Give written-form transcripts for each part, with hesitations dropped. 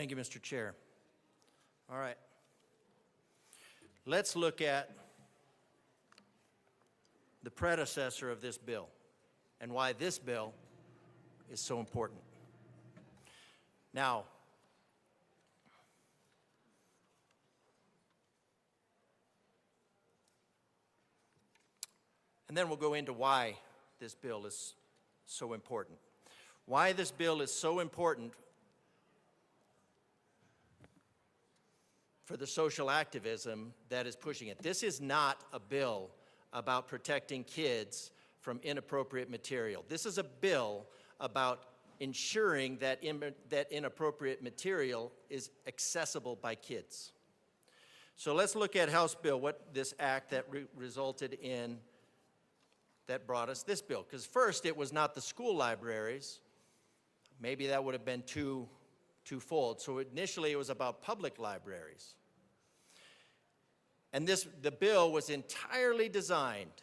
Thank you, Mr. Chair. All right. Let's look at the predecessor of this bill and why this bill is so important. Now, and then we'll go into why this bill is so important. Why this bill is so important for the social activism that is pushing it. This is not a bill about protecting kids from inappropriate material. This is a bill about ensuring that inappropriate material is accessible by kids. So let's look at House Bill, what this act that resulted in, that brought us this bill. Because first, it was not the school libraries. Maybe that would have been twofold. So initially, it was about public libraries. And the bill was entirely designed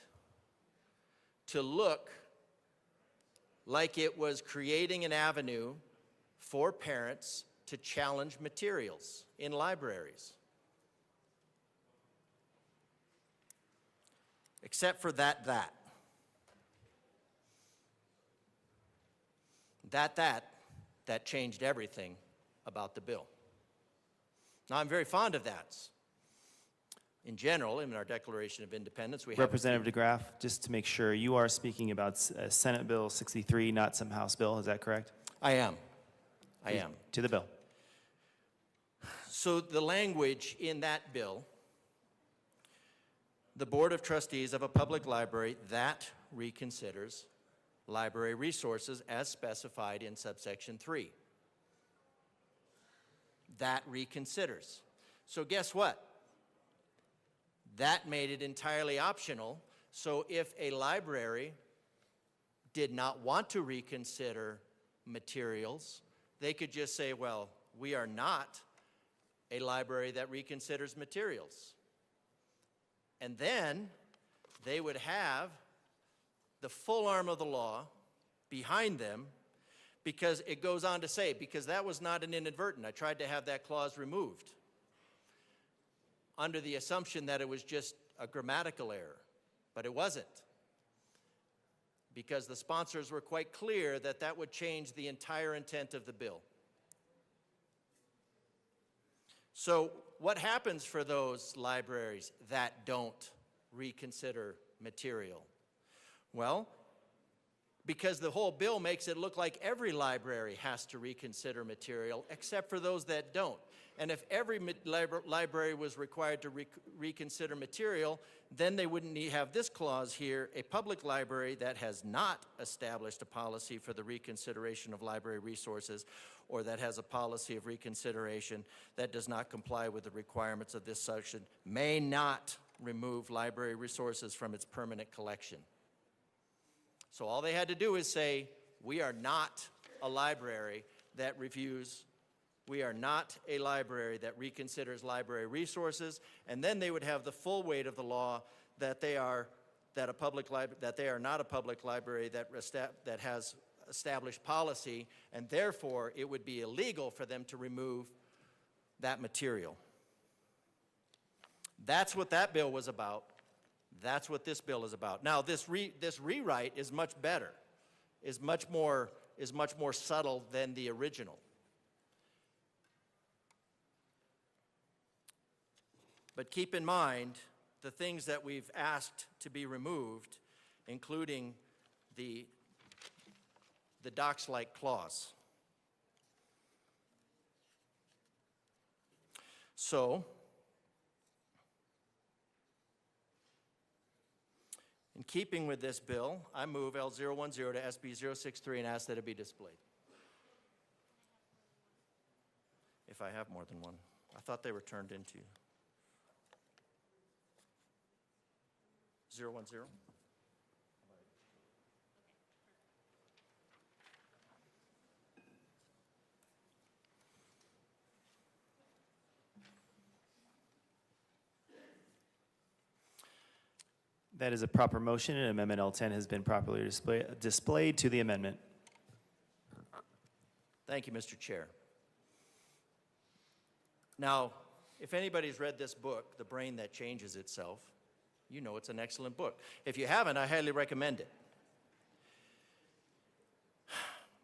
to look like it was creating an avenue for parents to challenge materials in libraries. Except for that changed everything about the bill. Now, I'm very fond of that. In general, in our Declaration of Independence, we have... Representative DeGraaf, just to make sure, you are speaking about Senate Bill 63, not some House bill, is that correct? I am. I am. To the bill. So the language in that bill, the Board of Trustees of a public library that reconsiders library resources as specified in subsection 3. That reconsiders. So guess what? That made it entirely optional. So if a library did not want to reconsider materials, they could just say, well, we are not a library that reconsiders materials. And then they would have the full arm of the law behind them, because it goes on to say, because that was not an inadvertent. I tried to have that clause removed under the assumption that it was just a grammatical error, but it wasn't, because the sponsors were quite clear that that would change the entire intent of the bill. So what happens for those libraries that don't reconsider material? Well, because the whole bill makes it look like every library has to reconsider material, except for those that don't. And if every library was required to reconsider material, then they wouldn't have this clause here: a public library that has not established a policy for the reconsideration of library resources, or that has a policy of reconsideration that does not comply with the requirements of this section, may not remove library resources from its permanent collection. So all they had to do is say, we are not a library that reviews, we are not a library that reconsiders library resources, and then they would have the full weight of the law that they are not a public library that has established policy, and therefore it would be illegal for them to remove that material. That's what that bill was about. That's what this bill is about. Now, this rewrite is much better, is much more subtle than the original. But keep in mind the things that we've asked to be removed, including the docs-like clause. So, in keeping with this bill, I move L010 to SB063 and ask that it be displayed. If I have more than one. I thought they were turned into 010. That is a proper motion, and Amendment L10 has been properly displayed to the amendment. Thank you, Mr. Chair. Now, if anybody's read this book, The Brain That Changes Itself, you know it's an excellent book. If you haven't, I highly recommend it.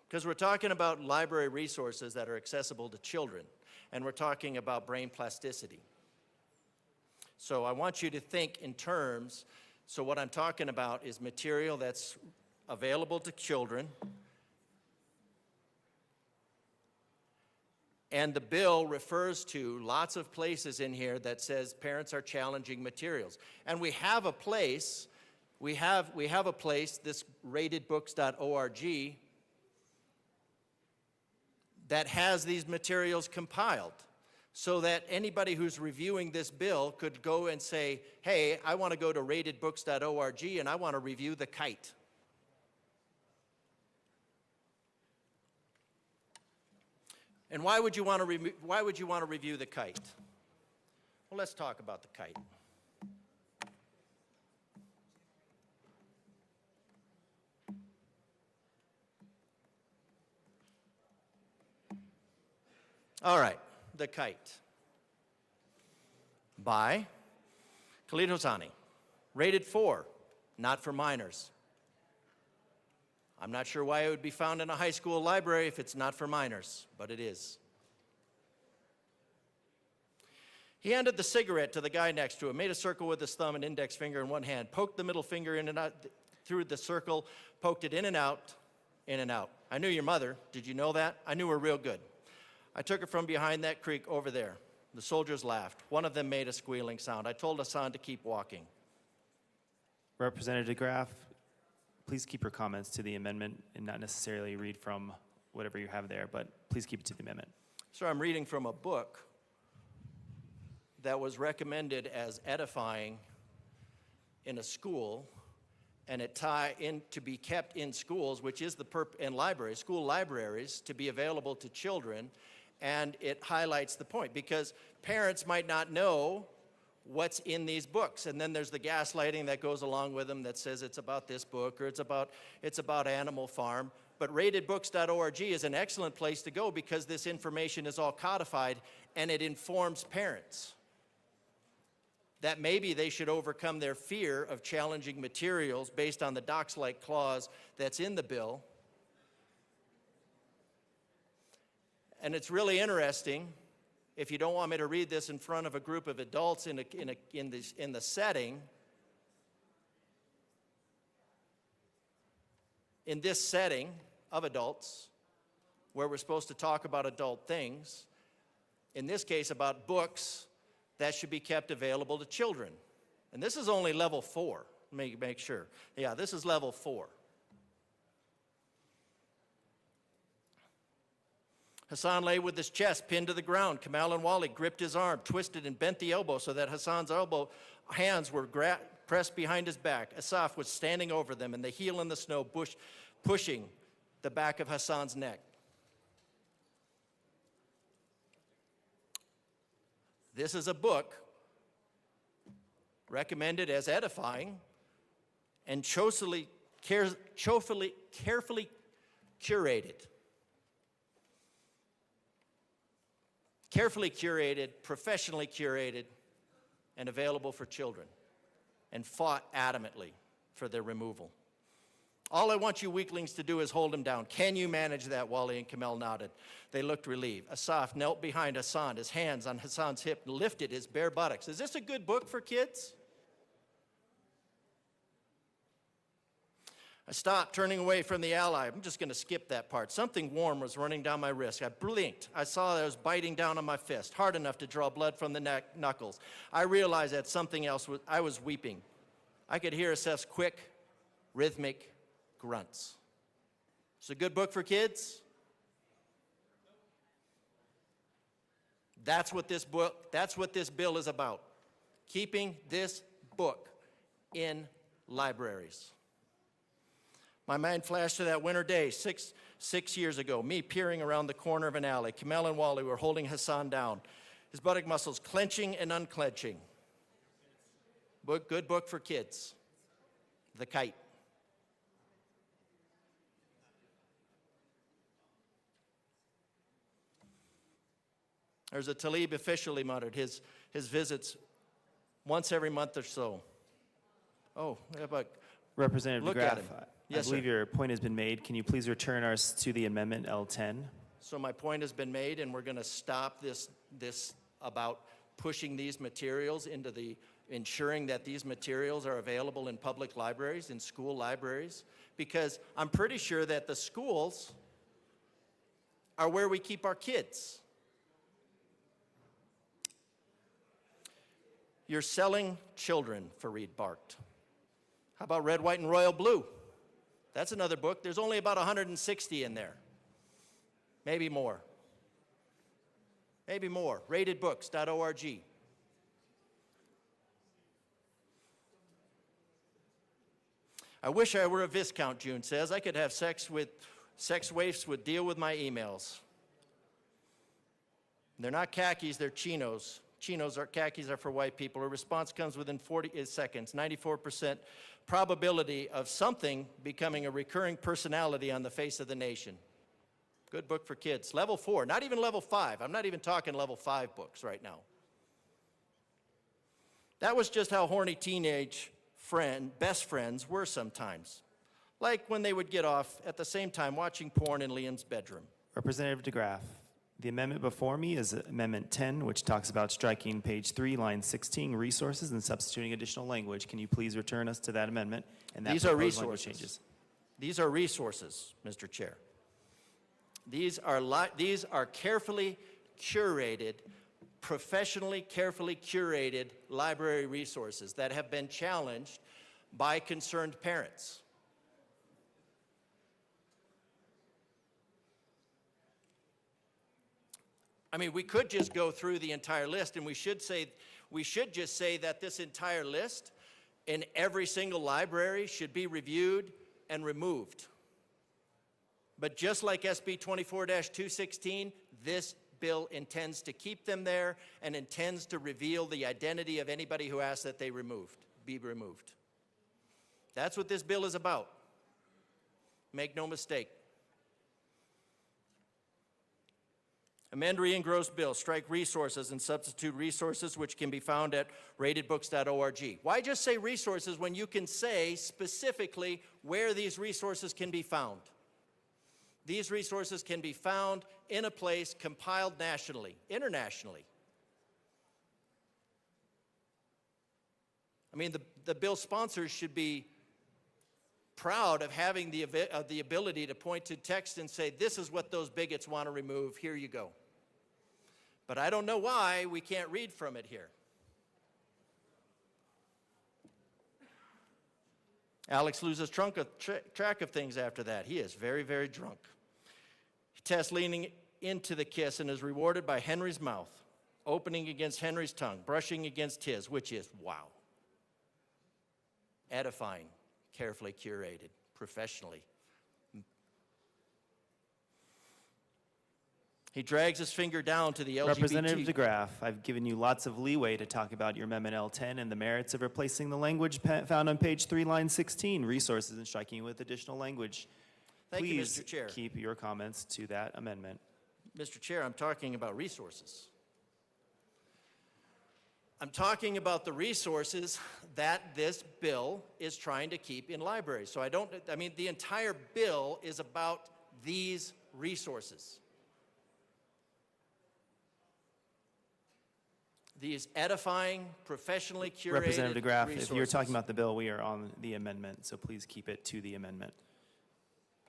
Because we're talking about library resources that are accessible to children, and we're talking about brain plasticity. So I want you to think in terms, so what I'm talking about is material that's available to children, and the bill refers to lots of places in here that says parents are challenging materials. And we have a place, we have a place, this ratedbooks.org, that has these materials compiled so that anybody who's reviewing this bill could go and say, hey, I want to go to ratedbooks.org and I want to review The Kite. And why would you want to review The Kite? Well, let's talk about The Kite. All right, The Kite by Khalid Hosseini, rated 4, not for minors. I'm not sure why it would be found in a high school library if it's not for minors, but it is. He handed the cigarette to the guy next to him, made a circle with his thumb and index finger in one hand, poked the middle finger in and out through the circle, poked it in and out, in and out. I knew your mother. Did you know that? I knew her real good. I took her from behind that creek over there. The soldiers laughed. One of them made a squealing sound. I told Hassan to keep walking. Representative DeGraaf, please keep your comments to the amendment and not necessarily read from whatever you have there, but please keep it to the amendment. So I'm reading from a book that was recommended as edifying in a school, and it to be kept in schools, which is the and libraries, school libraries, to be available to children, and it highlights the point because parents might not know what's in these books, and then there's the gaslighting that goes along with them that says it's about this book or it's about Animal Farm. But ratedbooks.org is an excellent place to go because this information is all codified and it informs parents that maybe they should overcome their fear of challenging materials based on the docs-like clause that's in the bill. And it's really interesting. If you don't want me to read this in front of a group of adults in the setting, in this setting of adults, where we're supposed to talk about adult things, in this case about books that should be kept available to children. And this is only level 4, make sure. Yeah, this is level 4. Hassan lay with his chest pinned to the ground. Kamal and Wally gripped his arm, twisted and bent the elbow so that Hassan's hands were pressed behind his back. Asaf was standing over them, and the heel in the snow pushing the back of Hassan's neck. This is a book recommended as edifying and carefully curated. Carefully curated, professionally curated, and available for children, and fought adamantly for their removal. All I want you weaklings to do is hold him down. Can you manage that? Wally and Kamal nodded. They looked relieved. Asaf knelt behind Hassan, his hands on Hassan's hip, and lifted his bare buttocks. Is this a good book for kids? I stopped, turning away from the ally. I'm just going to skip that part. Something warm was running down my wrist. I blinked. I saw that it was biting down on my fist, hard enough to draw blood from the knuckles. I realized that something else I was weeping. I could hear Asaf's quick, rhythmic grunts. It's a good book for kids? That's what this bill is about. Keeping this book in libraries. My mind flashed to that winter day, six years ago, me peering around the corner of an alley. Kamal and Wally were holding Hassan down, his buttock muscles clenching and unclenching. Good book for kids. The Kite. There's a Talib official, he muttered, his visits once every month or so. Oh, how about, Representative look at DeGraaf, him. I Yes, believe sir. your point has been made. Can you please return us to the amendment L10? So my point has been made, and we're going to stop this about pushing these materials into ensuring that these materials are available in public libraries, in school libraries, because I'm pretty sure that the schools are where we keep our kids. You're selling children, Fareed barked. How about Red, White, and Royal Blue? That's another book. There's only about 160 in there. Maybe more. Maybe more. Ratedbooks.org. I wish I were a Viscount, June says. I could have sex waifs would deal with my emails. They're not khakis, they're chinos. Khakis are for white people. A response comes within 40 seconds. 94% probability of something becoming a recurring personality on the face of the nation. Good book for kids. Level 4, not even level 5. I'm not even talking level 5 books right now. That was just how horny teenage best friends were sometimes. Like when they would get off at the same time watching porn in Liam's bedroom. Representative DeGraaf, the amendment before me is Amendment 10, which talks about striking page 3, line 16, resources, and substituting additional language. Can you please return us to that amendment and that These are proposed language resources. changes? These are resources, Mr. Chair. These are carefully curated, professionally carefully curated library resources that have been challenged by concerned parents. I mean, we could just go through the entire list, and we should just say that this entire list in every single library should be reviewed and removed. But just like SB 24-216, this bill intends to keep them there and intends to reveal the identity of anybody who asks that they be removed. That's what this bill is about. Make no mistake. Amend, re-engross bill, strike resources and substitute resources which can be found at ratedbooks.org. Why just say resources when you can say specifically where these resources can be found? These resources can be found in a place compiled nationally, internationally. I mean, the bill sponsors should be proud of having the ability to point to text and say, this is what those bigots want to remove, here you go. But I don't know why we can't read from it here. Alex loses track of things after that. He is very, very drunk. He tests leaning into the kiss and is rewarded by Henry's mouth, opening against Henry's tongue, brushing against his, which is, wow, edifying, carefully curated, professionally. He drags his finger down to the LGBT. Representative DeGraaf, I've given you lots of leeway to talk about your Amendment L10 and the merits of replacing the language found on page 3, line 16, resources, and striking with additional language. Thank you, Please Mr. Chair. keep your comments to that amendment. Mr. Chair, I'm talking about resources. I'm talking about the resources that this bill is trying to keep in libraries. So the entire bill is about these resources. These edifying, professionally curated Representative DeGraaf, resources. if you're talking about the bill, we are on the amendment, so please keep it to the amendment.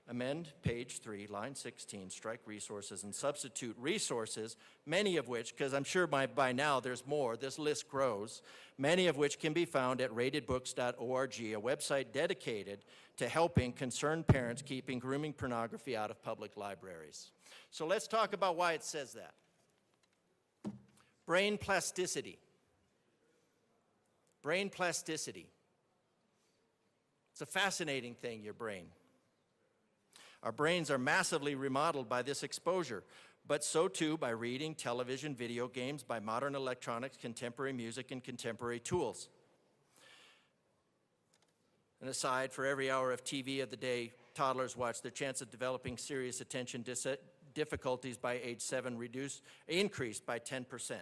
Amend page 3, line 16, strike resources and substitute resources, many of which, because I'm sure by now there's more, this list grows, many of which can be found at ratedbooks.org, a website dedicated to helping concerned parents keeping grooming pornography out of public libraries. So let's talk about why it says that. Brain plasticity. Brain plasticity. It's a fascinating thing, your brain. Our brains are massively remodeled by this exposure, but so too by reading, television, video games, by modern electronics, contemporary music, and contemporary tools. And aside, for every hour of TV of the day toddlers watch, their chance of developing serious attention difficulties by age 7 increased by 10%.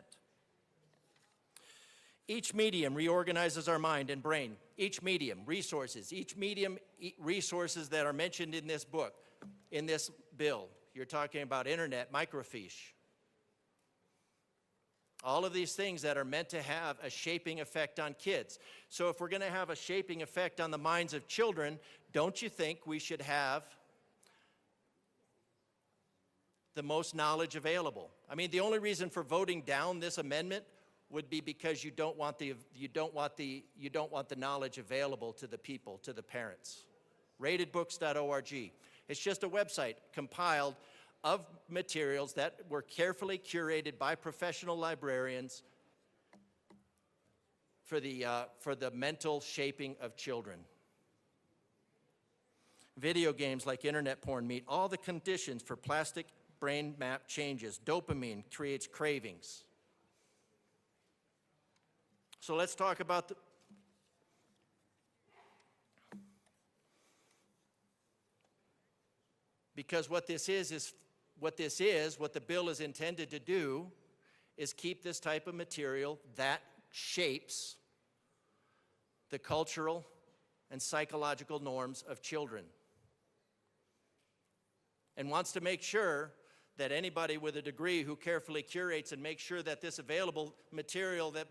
Each medium reorganizes our mind and brain. Each medium, resources that are mentioned in this book, in this bill. You're talking about internet, microfiche. All of these things that are meant to have a shaping effect on kids. So if we're going to have a shaping effect on the minds of children, don't you think we should have the most knowledge available? I mean, the only reason for voting down this amendment would be because you don't want the knowledge available to the people, to the parents. Ratedbooks.org. It's just a website compiled of materials that were carefully curated by professional librarians for the mental shaping of children. Video games like internet porn meet all the conditions for plastic brain map changes. Dopamine creates cravings. So let's talk about because what the bill is intended to do is keep this type of material that shapes the cultural and psychological norms of children, and wants to make sure that anybody with a degree who carefully curates and makes sure that this material that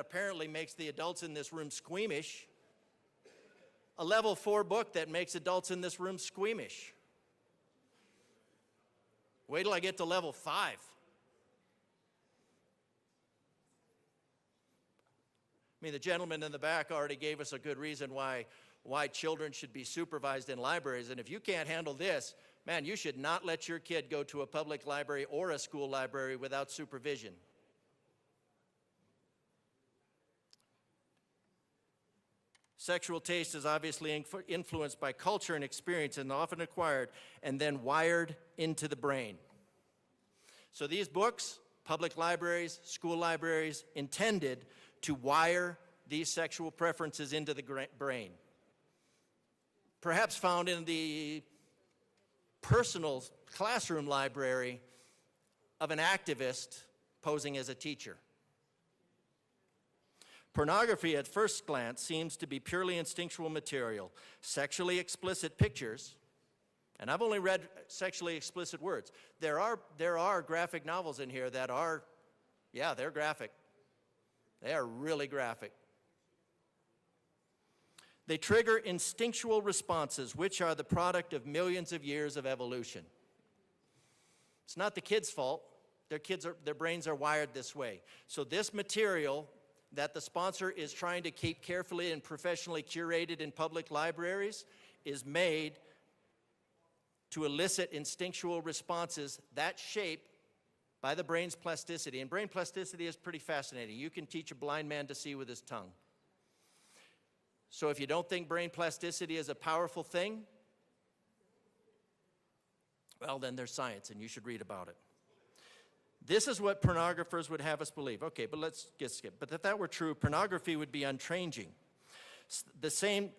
apparently makes the adults in this room squeamish, a level 4 book that makes adults in this room squeamish. Wait till I get to level 5. I mean, the gentleman in the back already gave us a good reason why children should be supervised in libraries, and if you can't handle this, man, you should not let your kid go to a public library or a school library without supervision. Sexual taste is obviously influenced by culture and experience and often acquired and then wired into the brain. So these books, public libraries, school libraries, intended to wire these sexual preferences into the brain. Perhaps found in the personal classroom library of an activist posing as a teacher. Pornography at first glance seems to be purely instinctual material, sexually explicit pictures, and I've only read sexually explicit words. There are graphic novels in here that are, yeah, they're graphic. They are really graphic. They trigger instinctual responses, which are the product of millions of years of evolution. It's not the kids' fault. Their brains are wired this way. So this material that the sponsor is trying to keep carefully and professionally curated in public libraries is made to elicit instinctual responses that shape by the brain's plasticity. And brain plasticity is pretty fascinating. You can teach a blind man to see with his tongue. So if you don't think brain plasticity is a powerful thing, well, then there's science, and you should read about it. This is what pornographers would have us believe. Okay, but let's get skipped. But if that were true, pornography would be unchanging. The same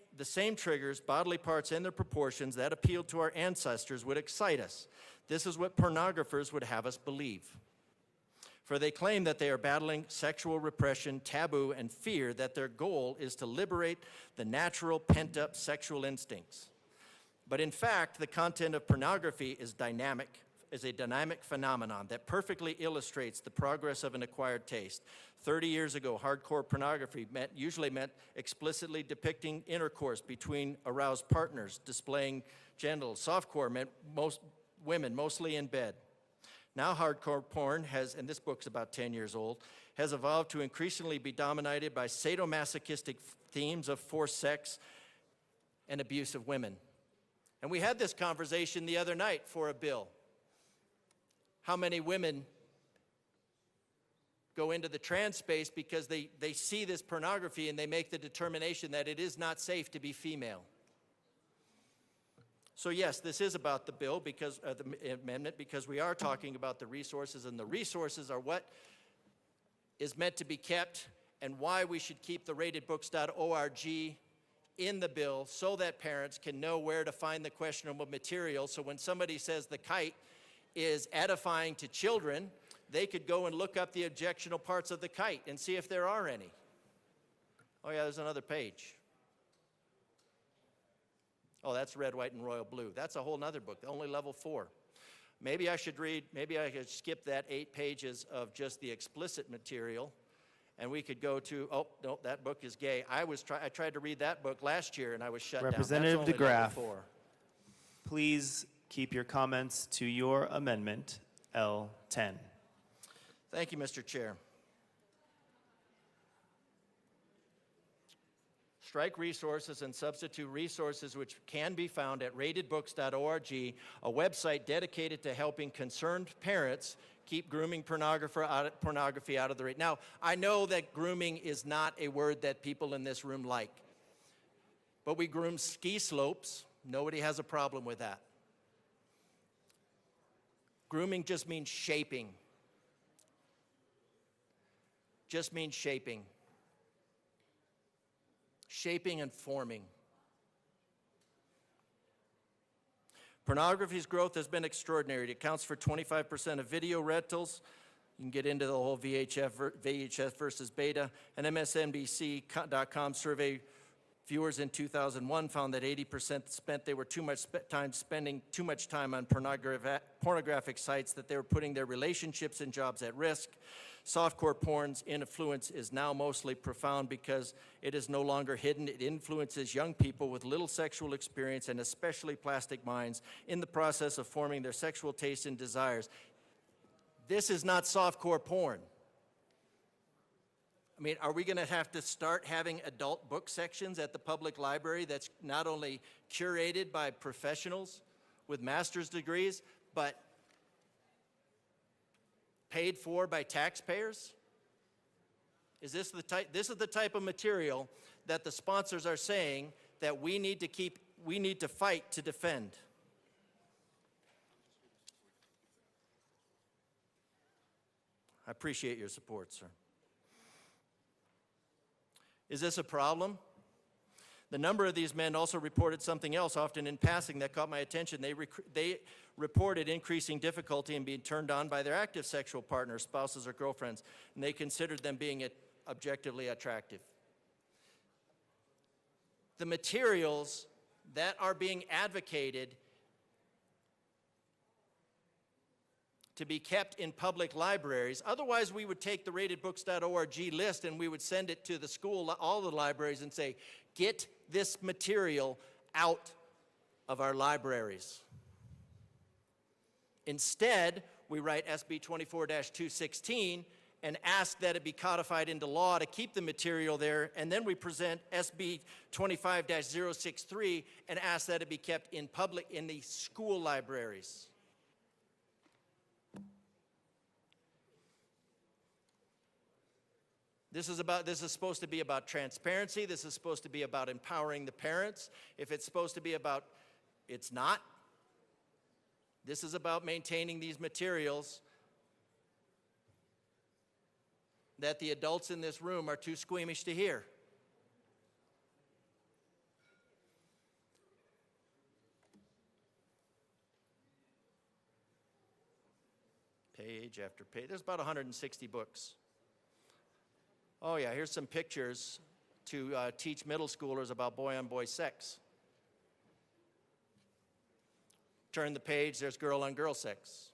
triggers, bodily parts, and their proportions that appealed to our ancestors would excite us. This is what pornographers would have us believe. For they claim that they are battling sexual repression, taboo, and fear, that their goal is to liberate the natural pent-up sexual instincts. But in fact, the content of pornography is a dynamic phenomenon that perfectly illustrates the progress of an acquired taste. 30 years ago, hardcore pornography usually meant explicitly depicting intercourse between aroused partners, displaying genitals. Softcore meant women, mostly in bed. Now hardcore porn has, and this book's about 10 years old, has evolved to increasingly be dominated by sadomasochistic themes of forced sex and abuse of women. And we had this conversation the other night for a bill. How many women go into the trans space because they see this pornography and they make the determination that it is not safe to be female. So yes, this is about the bill, because the amendment, because we are talking about the resources, and the resources are what is meant to be kept and why we should keep the ratedbooks.org in the bill so that parents can know where to find the questionable material. So when somebody says the kite is edifying to children, they could go and look up the objectionable parts of the kite and see if there are any. Oh yeah, there's another page. Oh, that's red, white, and royal blue. That's a whole nother book, only level 4. Maybe I should skip that 8 pages of just the explicit material, and we could go to, oh, no, that book is gay. I tried to read that book last year, and I was shut Representative down. That's only level DeGraaf. 4. Please keep your comments to your amendment, L10. Thank you, Mr. Chair. Strike resources and substitute resources which can be found at ratedbooks.org, a website dedicated to helping concerned parents keep grooming pornography out of the rate. Now, I know that grooming is not a word that people in this room like, but we groom ski slopes. Nobody has a problem with that. Grooming just means shaping. Just means shaping. Shaping and forming. Pornography's growth has been extraordinary. It accounts for 25% of video rentals. You can get into the whole VHS versus beta. An MSNBC.com survey viewers in 2001 found that 80% they were spending too much time on pornographic sites, that they were putting their relationships and jobs at risk. Softcore porn's influence is now mostly profound because it is no longer hidden. It influences young people with little sexual experience and especially plastic minds in the process of forming their sexual tastes and desires. This is not softcore porn. I mean, are we going to have to start having adult book sections at the public library that's not only curated by professionals with master's degrees, but paid for by taxpayers? This is the type of material that the sponsors are saying that we need to fight to defend. I appreciate your support, sir. Is this a problem? The number of these men also reported something else, often in passing, that caught my attention. They reported increasing difficulty in being turned on by their active sexual partners, spouses, or girlfriends, and they considered them being objectively attractive. The materials that are being advocated to be kept in public libraries. Otherwise, we would take the ratedbooks.org list and we would send it to the school, all the libraries, and say, get this material out of our libraries. Instead, we write SB25-063 and ask that it be codified into law to keep the material there, and then we present SB25-063 and ask that it be kept in the school libraries. This is supposed to be about transparency. This is supposed to be about empowering the parents. If it's supposed to be about, it's not. This is about maintaining these materials that the adults in this room are too squeamish to hear. Page after page. There's about 160 books. Oh yeah, here's some pictures to teach middle schoolers about boy-on-boy sex. Turn the page, there's girl-on-girl sex.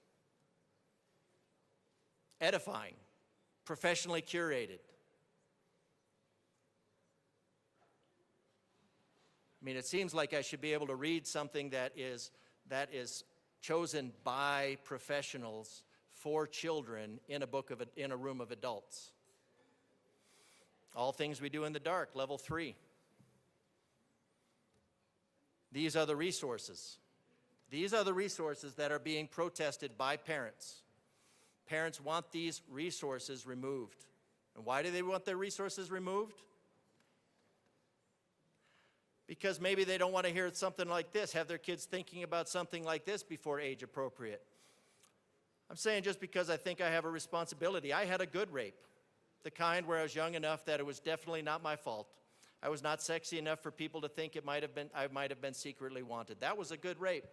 Edifying, professionally curated. I mean, it seems like I should be able to read something that is chosen by professionals for children in a room of adults. All Things We Do in the Dark, level 3. These are the resources. These are the resources that are being protested by parents. Parents want these resources removed. And why do they want their resources removed? Because maybe they don't want to hear something like this, have their kids thinking about something like this before age appropriate. I'm saying just because I think I have a responsibility. I had a good rape. The kind where I was young enough that it was definitely not my fault. I was not sexy enough for people to think I might have been secretly wanted. That was a good rape.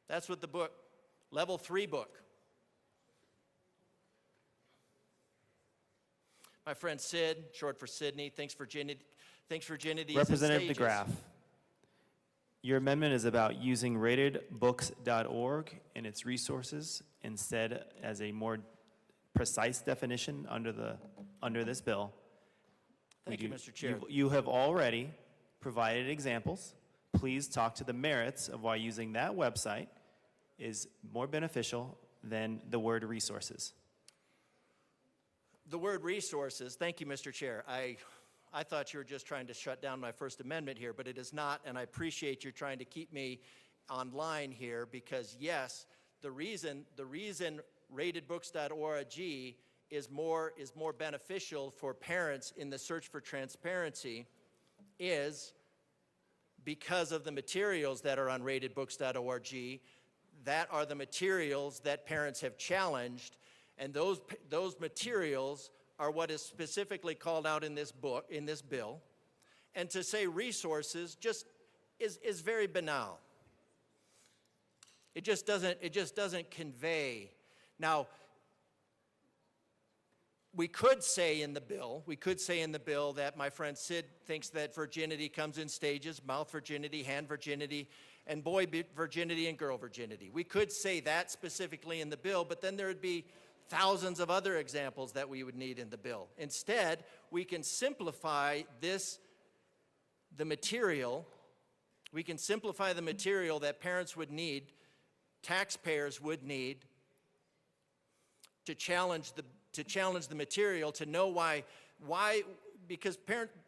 That's what the book Level 3 book. My friend Sid, short for Sydney, thanks Virginity. Representative DeGraaf, your amendment is about using ratedbooks.org and its resources instead as a more precise definition under this bill. Thank you, Mr. Chair. You have already provided examples. Please talk to the merits of why using that website is more beneficial than the word resources. The word resources, thank you, Mr. Chair. I thought you were just trying to shut down my First Amendment here, but it is not, and I appreciate you trying to keep me online here because, yes, the reason ratedbooks.org is more beneficial for parents in the search for transparency is because of the materials that are on ratedbooks.org. That are the materials that parents have challenged, and those materials are what is specifically called out in this bill. And to say resources just is very banal. It just doesn't convey. Now, we could say in the bill that my friend Sid thinks that virginity comes in stages: mouth virginity, hand virginity, and boy virginity and girl virginity. We could say that specifically in the bill, but then there would be thousands of other examples that we would need in the bill. Instead, we can simplify the material that parents would need, taxpayers would need to challenge the material, to know why because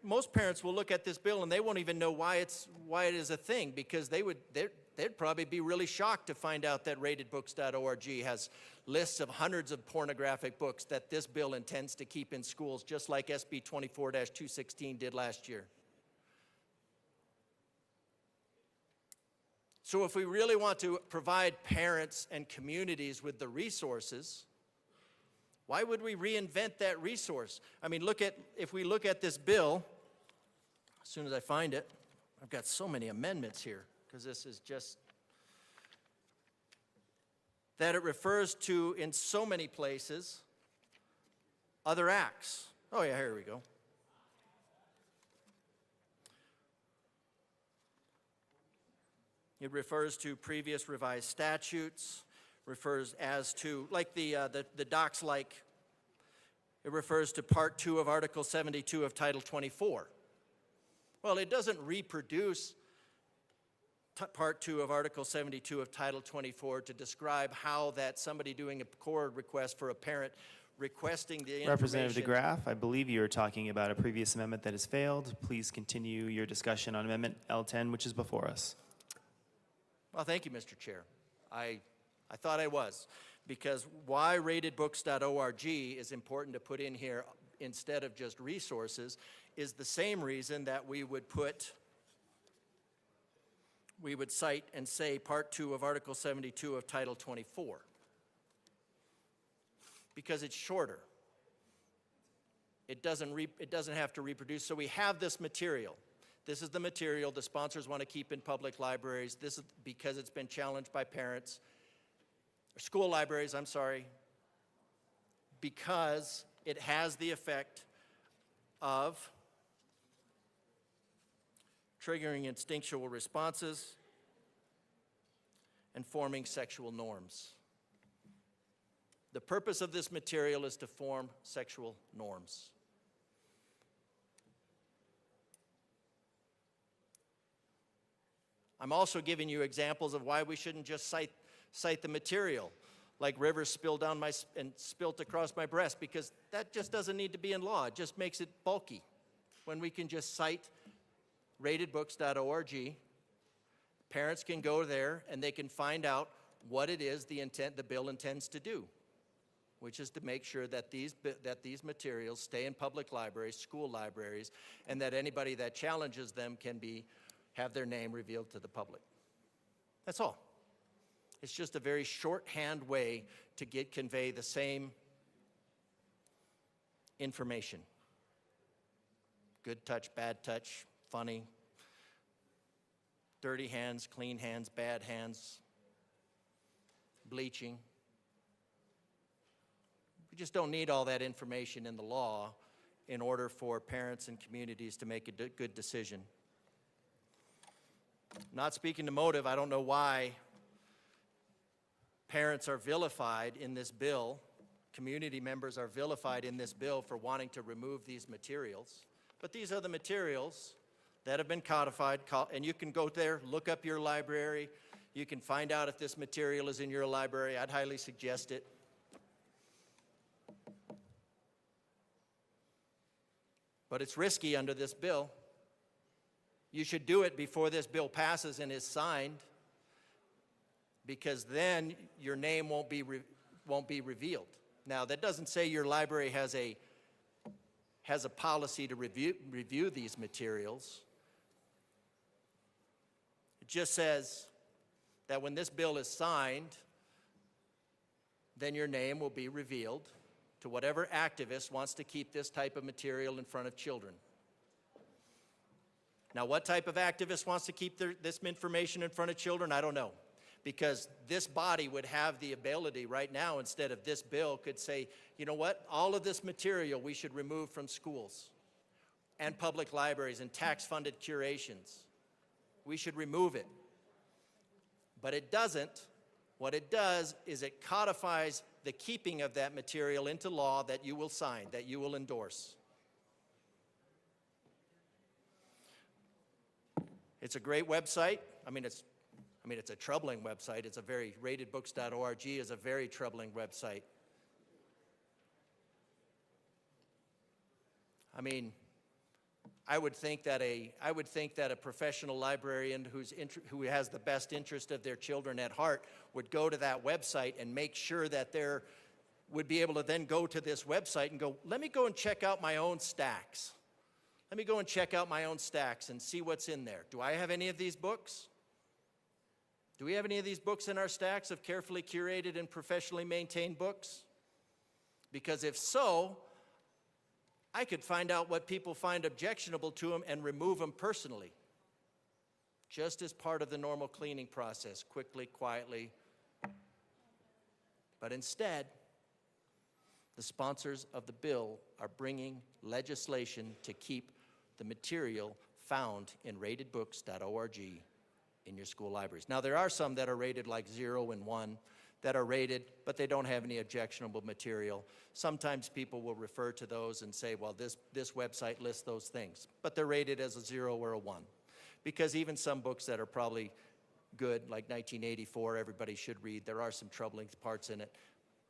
most parents will look at this bill and they won't even know why it is a thing, because they'd probably be really shocked to find out that ratedbooks.org has lists of hundreds of pornographic books that this bill intends to keep in schools, just like SB25-063 did last year. So if we really want to provide parents and communities with the resources, why would we reinvent that resource? I mean, if we look at this bill, as soon as I find it, I've got so many amendments here, because this is just, that it refers to, in so many places, other acts. Oh yeah, here we go. It refers to previous revised statutes, refers as to, like the docs, like, it refers to Part 2 of Article 72 of Title 24. Well, it doesn't reproduce Part 2 of Article 72 of Title 24 to describe how that somebody doing a core request for a parent requesting the information. Representative DeGraaf, I believe you are talking about a previous amendment that has failed. Please continue your discussion on Amendment L10, which is before us. Well, thank you, Mr. Chair. I thought I was, because why ratedbooks.org is important to put in here instead of just resources is the same reason that we would cite and say Part 2 of Article 72 of Title 24, because it's shorter. It doesn't have to reproduce. So we have this material. This is the material the sponsors want to keep in public libraries. This is because it's been challenged by parents. School libraries, I'm sorry, because it has the effect of triggering instinctual responses and forming sexual norms. The purpose of this material is to form sexual norms. I'm also giving you examples of why we shouldn't just cite the material, like rivers spilled down and spilt across my breast, because that just doesn't need to be in law. It just makes it bulky. When we can just cite ratedbooks.org, parents can go there and they can find out what it is the bill intends to do, which is to make sure that these materials stay in public libraries, school libraries, and that anybody that challenges them can have their name revealed to the public. That's all. It's just a very shorthand way to convey the same information. Good touch, bad touch, funny, dirty hands, clean hands, bad hands, bleaching. We just don't need all that information in the law in order for parents and communities to make a good decision. Not speaking to motive, I don't know why parents are vilified in this bill, community members are vilified in this bill for wanting to remove these materials. But these are the materials that have been codified, and you can go there, look up your library, you can find out if this material is in your library. I'd highly suggest it. But it's risky under this bill. You should do it before this bill passes and is signed, because then your name won't be revealed. Now, that doesn't say your library has a policy to review these materials. It just says that when this bill is signed, then your name will be revealed to whatever activist wants to keep this type of material in front of children. Now, what type of activist wants to keep this information in front of children? I don't know. Because this body would have the ability right now, instead of this bill, could say, you know what, all of this material we should remove from schools and public libraries and tax-funded curations. We should remove it. But it doesn't. What it does is it codifies the keeping of that material into law that you will sign, that you will endorse. It's a great website. I mean, it's a troubling website. It's a very, ratedbooks.org is a very troubling website. I mean, I would think that a professional librarian who has the best interest of their children at heart would go to that website and make sure that would be able to then go to this website and go, let me go and check out my own stacks. Let me go and check out my own stacks and see what's in there. Do I have any of these books? Do we have any of these books in our stacks of carefully curated and professionally maintained books? Because if so, I could find out what people find objectionable to them and remove them personally, just as part of the normal cleaning process, quickly, quietly. But instead, the sponsors of the bill are bringing legislation to keep the material found in ratedbooks.org in your school libraries. Now, there are some that are rated like 0 and 1 that are rated, but they don't have any objectionable material. Sometimes people will refer to those and say, well, this website lists those things, but they're rated as a 0 or a 1. Because even some books that are probably good, like 1984, everybody should read, there are some troubling parts in it.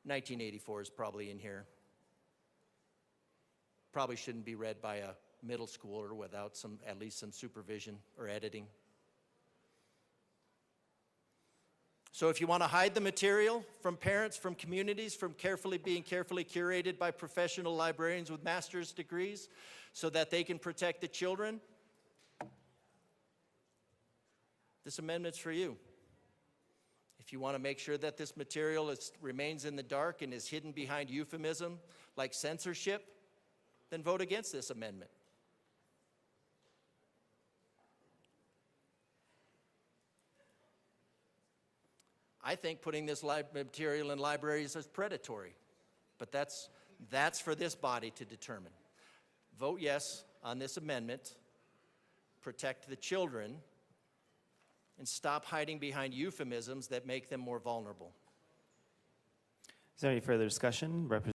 1984 is probably in here. Probably shouldn't be read by a middle schooler without at least some supervision or editing. So if you want to hide the material from parents, from communities, from being carefully curated by professional librarians with master's degrees so that they can protect the children, this amendment's for you. If you want to make sure that this material remains in the dark and is hidden behind euphemism like censorship, then vote against this amendment. I think putting this material in libraries is predatory, but that's for this body to determine. Vote yes on this amendment, protect the children, and stop hiding behind euphemisms that make them more vulnerable. Is there any further discussion?